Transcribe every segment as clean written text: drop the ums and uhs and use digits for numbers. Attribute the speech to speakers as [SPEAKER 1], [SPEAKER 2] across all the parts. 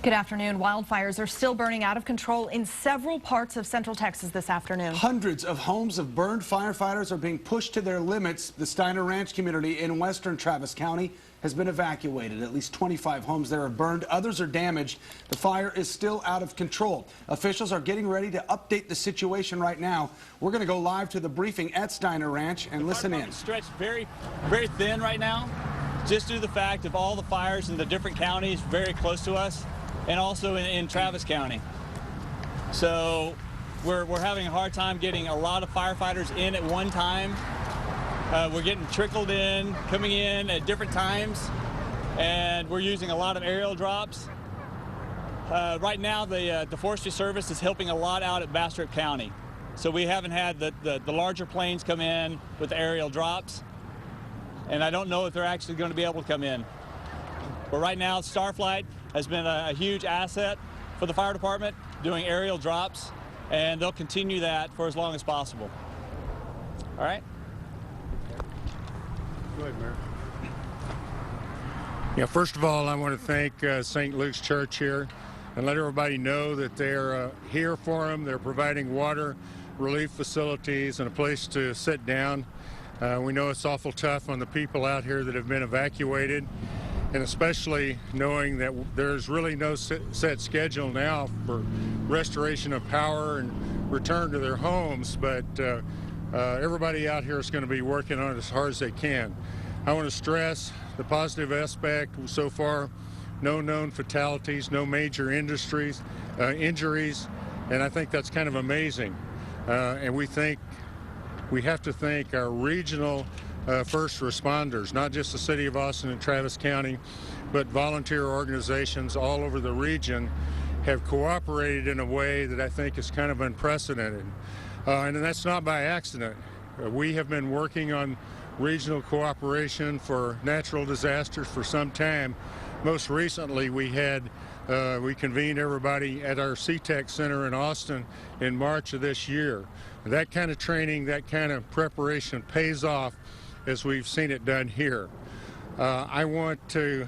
[SPEAKER 1] Good afternoon. Wildfires are still burning out of control in several parts of Central Texas this afternoon.
[SPEAKER 2] Hundreds of homes have burned. Firefighters are being pushed to their limits. The Steiner Ranch community in western Travis County has been evacuated. At least 25 homes there are burned. Others are damaged. The fire is still out of control. Officials are getting ready to update the situation right now. We're going to go live to the briefing at Steiner Ranch and listen in.
[SPEAKER 3] Stretched very thin right now, just due to the fact of all the fires in the different counties very close to us, and also in Travis County. So we're having a hard time getting a lot of firefighters in at one time. We're getting trickled in, coming in at different times, and we're using a lot of aerial drops. Right now, the Forestry Service is helping a lot out at Bastrop County. So we haven't had the larger planes come in with aerial drops, and I don't know if they're actually going to be able to come in. But right now, Starflight has been a huge asset for the fire department, doing aerial drops, and they'll continue that for as long as possible. All right?
[SPEAKER 4] Go ahead, Mayor.
[SPEAKER 5] Yeah, first of all, I want to thank St. Luke's Church here and let everybody know that they're here for them. They're providing water, relief facilities, and a place to sit down. We know it's awful tough on the people out here that have been evacuated, and especially knowing that there's really no set schedule now for restoration of power and return to their homes, but everybody out here is going to be working on it as hard as they can. I want to stress the positive aspect so far: no known fatalities, no major injuries, and I think that's kind of amazing. And we have to thank our regional first responders, not just the city of Austin and Travis County, but volunteer organizations all over the region have cooperated in a way that I think is kind of unprecedented. And that's not by accident. We have been working on regional cooperation for natural disasters for some time. Most recently, we convened everybody at our CTEC Center in Austin in March of this year. That kind of training, that kind of preparation pays off as we've seen it done here. I want to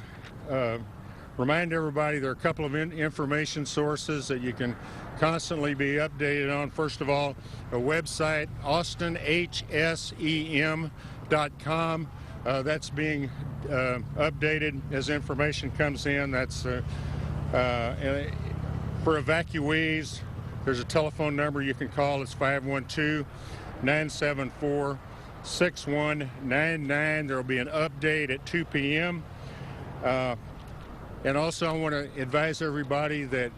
[SPEAKER 5] remind everybody there are a couple of information sources that you can constantly be updated on. First of all, a website, austinhsem.com. That's being updated as information comes in. That's for evacuees. There's a telephone number you can call. It's 512-974-6199. There will be an update at 2 p.m. And also I want to advise everybody that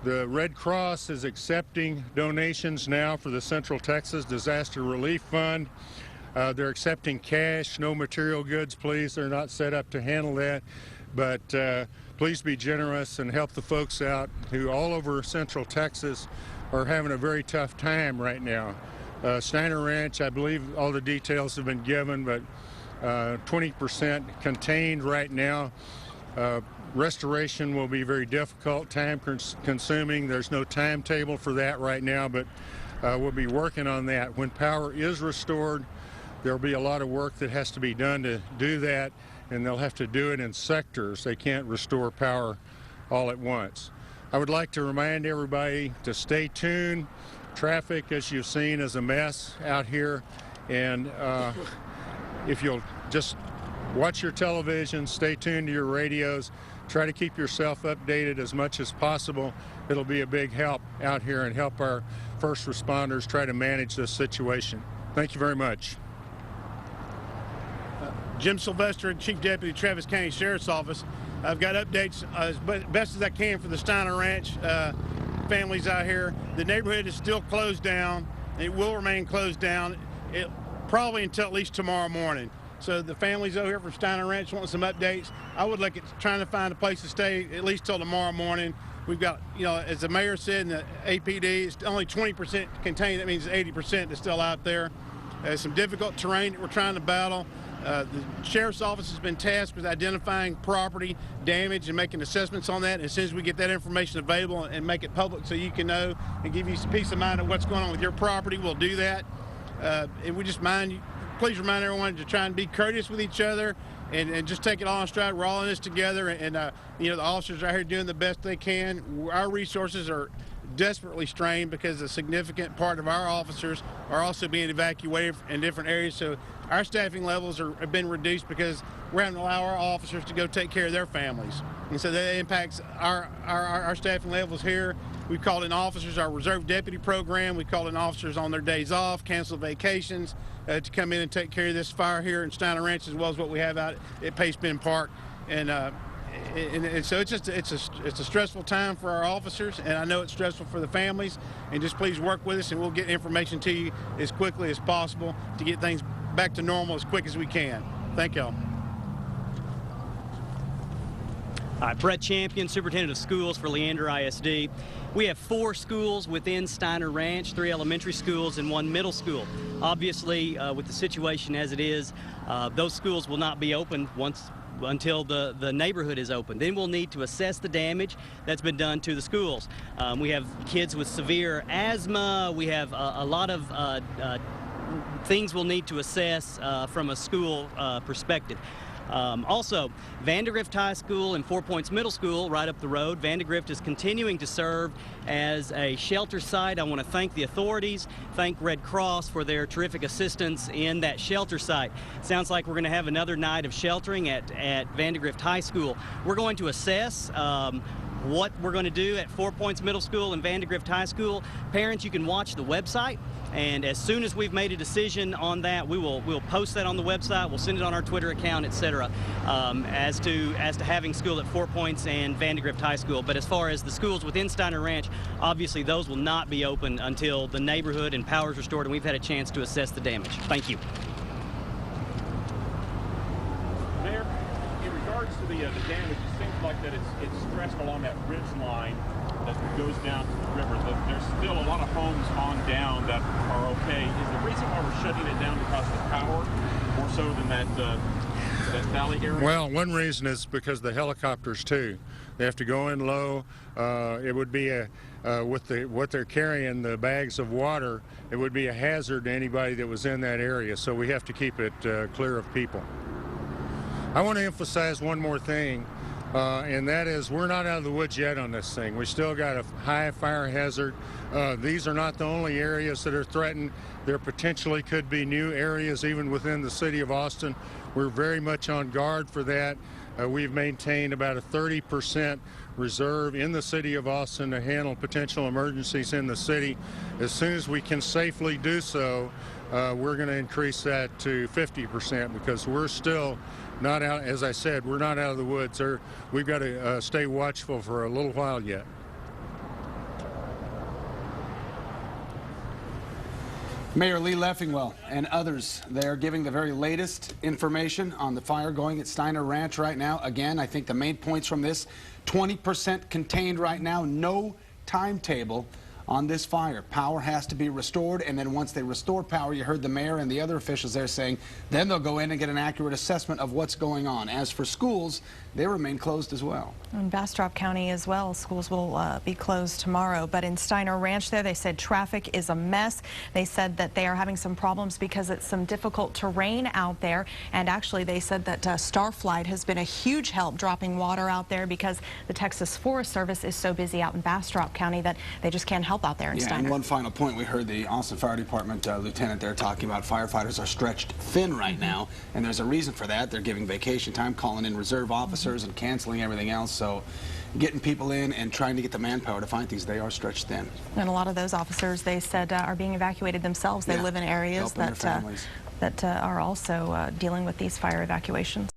[SPEAKER 5] the Red Cross is accepting donations now for the Central Texas Disaster Relief Fund. They're accepting cash, no material goods, please. They're not set up to handle that. But please be generous and help the folks out who all over Central Texas are having a very tough time right now. Steiner Ranch, I believe all the details have been given, but 20% contained right now. Restoration will be very difficult, time consuming. There's no timetable for that right now, but we'll be working on that. When power is restored, there'll be a lot of work that has to be done to do that, and they'll have to do it in sectors. They can't restore power all at once. I would like to remind everybody to stay tuned. Traffic, as you've seen, is a mess out here, and if you'll just watch your television, stay tuned to your radios, try to keep yourself updated as much as possible. It'll be a big help out here and help our first responders try to manage this situation. Thank you very much.
[SPEAKER 4] Jim Sylvester, Chief Deputy, Travis County Sheriff's Office. I've got updates as best as I can for the Steiner Ranch families out here. The neighborhood is still closed down. It will remain closed down probably until at least tomorrow morning. So the families over here from Steiner Ranch want some updates. I would look at trying to find a place to stay at least till tomorrow morning. We've got, as the mayor said in the APD, it's only 20% contained. That means 80% is still out there. Some difficult terrain that we're trying to battle. The Sheriff's Office has been tasked with identifying property damage and making assessments on that. And as soon as we get that information available and make it public so you can know and give you some peace of mind of what's going on with your property, we'll do that. And we just please remind everyone to try and be courteous with each other and just take it all in stride. We're all in this together, and you know, the officers are here doing the best they can. Our resources are desperately strained because a significant part of our officers are also being evacuated in different areas. So our staffing levels have been reduced because we're having to allow our officers to go take care of their families. And so that impacts our staffing levels here. We've called in officers, our reserve deputy program. We called in officers on their days off, canceled vacations to come in and take care of this fire here in Steiner Ranch, as well as what we have out at Pace Bend Park. And so it's a stressful time for our officers, and I know it's stressful for the families. And just please work with us, and we'll get information to you as quickly as possible to get things back to normal as quick as we can. Thank y'all.
[SPEAKER 6] Hi, Brett Champion, Superintendent of Schools for Leander ISD. We have 4 schools within Steiner Ranch, 3 elementary schools and 1 middle school. Obviously, with the situation as it is, those schools will not be open until the neighborhood is open. Then we'll need to assess the damage that's been done to the schools. We have kids with severe asthma. We have a lot of things we'll need to assess from a school perspective. Also, Vandergrift High School and 4 Points Middle School right up the road. Vandergrift is continuing to serve as a shelter site. I want to thank the authorities, thank Red Cross for their terrific assistance in that shelter site. Sounds like we're going to have another night of sheltering at Vandergrift High School. We're going to assess what we're going to do at 4 Points Middle School and Vandergrift High School. Parents, you can watch the website, and as soon as we've made a decision on that, we'll post that on the website. We'll send it on our Twitter account, etc. As to having school at 4 Points and Vandergrift High School. But as far as the schools within Steiner Ranch, obviously those will not be open until the neighborhood and power is restored, and we've had a chance to assess the damage. Thank you.
[SPEAKER 7] Mayor, in regards to the damage, it seems like that it's stressed along that ridge line that goes down to the river. There's still a lot of homes on down that are okay. Is the reason why we're shutting it down because of the power, more so than that valley area?
[SPEAKER 5] Well, one reason is because the helicopters too. They have to go in low. It would be with what they're carrying, the bags of water, it would be a hazard to anybody that was in that area. So we have to keep it clear of people. I want to emphasize one more thing. And that is, we're not out of the woods yet on this thing. We still got a high fire hazard. These are not the only areas that are threatened. There potentially could be new areas even within the city of Austin. We're very much on guard for that. We've maintained about a 30% reserve in the city of Austin to handle potential emergencies in the city. As soon as we can safely do so, we're going to increase that to 50% because we're still not out. As I said, we're not out of the woods. We've got to stay watchful for a little while yet.
[SPEAKER 2] Mayor Lee Leffingwell and others, they are giving the very latest information on the fire going at Steiner Ranch right now. Again, I think the main points from this, 20% contained right now, no timetable on this fire. Power has to be restored, and then once they restore power, you heard the mayor and the other officials there saying, then they'll go in and get an accurate assessment of what's going on. As for schools, they remain closed as well.
[SPEAKER 1] In Bastrop County as well, schools will be closed tomorrow. But in Steiner Ranch there, they said traffic is a mess. They said that they are having some problems because it's some difficult terrain out there. And actually, they said that Starflight has been a huge help dropping water out there because the Texas Forest Service is so busy out in Bastrop County that they just can't help out there in Steiner.
[SPEAKER 2] And one final point, we heard the Austin Fire Department lieutenant there talking about firefighters are stretched thin right now, and there's a reason for that. They're giving vacation time, calling in reserve officers and canceling everything else. So getting people in and trying to get the manpower to find things, they are stretched thin.
[SPEAKER 1] And a lot of those officers, they said, are being evacuated themselves. They live in areas that are also dealing with these fire evacuations.